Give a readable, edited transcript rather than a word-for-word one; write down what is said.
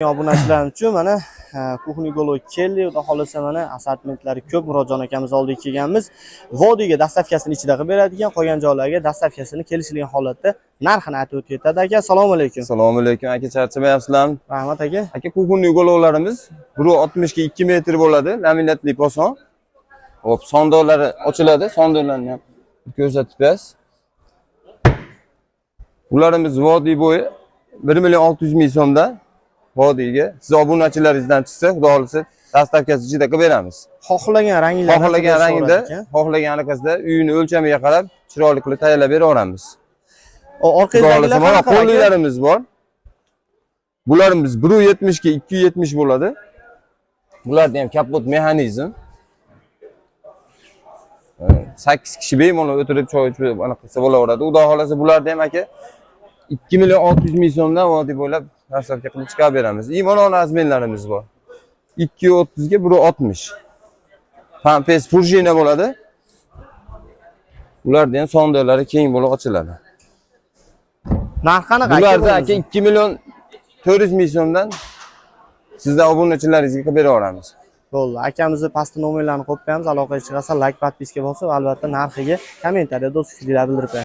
Obunachilarimiz uchun mana kuxni golo keldi. Xudo xolasa mana assortimentlari ko'p. Murodjon akamiz oldiga kelganmiz. Vodiyga dastavkasini ichida qilib beradigan, qolgan joylarga dastavkasini kelishilgan holatda narxini aytib o'tib ketadi aka. Assalomu alaykum. Assalomu alaykum aka, charchamayapsizlarmi? Rahmat aka. Aka, kuxni gololarimiz 1.60 ga 2 metr bo'ladi, laminatli poson. Hop, sondolari ochiladi, sondollarni ham ko'rsatib berasiz. Ularimiz vodiy bo'yi 1.600.000 so'mda. Vodiyga siz obunachilaringizdan chiqsa, xudo xolasa dastavkasi ichida qilib beramiz. Xohlagan ranglarda, xohlagan rangda, xohlagan anaqasida uyini o'lchamiga qarab chiroyli qilib tayyorlab bera olamiz. Orqangizdagilar mana qo'lliklarimiz bor. Bularimiz 1.70 ga 270 bo'ladi. Bularda ham kapot mexanizm. 8 kishi bemalol o'tirib choy ichib anaqa qilsa bo'laveradi. Xudo xolasa bularda ham aka 2.600.000 so'mdan vodiy bo'ylab dastavka qilib chiqarib beramiz. Imonon azmenlarimiz bor. 2.30 ga 1.60. Pampes prujina bo'ladi. Ularda ham sondolari keng bo'lib ochiladi. Narx qanaqa? Bularda aka 2.400.000 so'mdan sizdan obunachilaringizga qilib bera olamiz. Bo'ldi. Akamizni pastda nomerlarini qo'yib qo'yamiz. Aloqaga chiqarsa like, podpiska bosib, albatta narxiga kommentariyada o'z fikringizni bildirib qo'ying.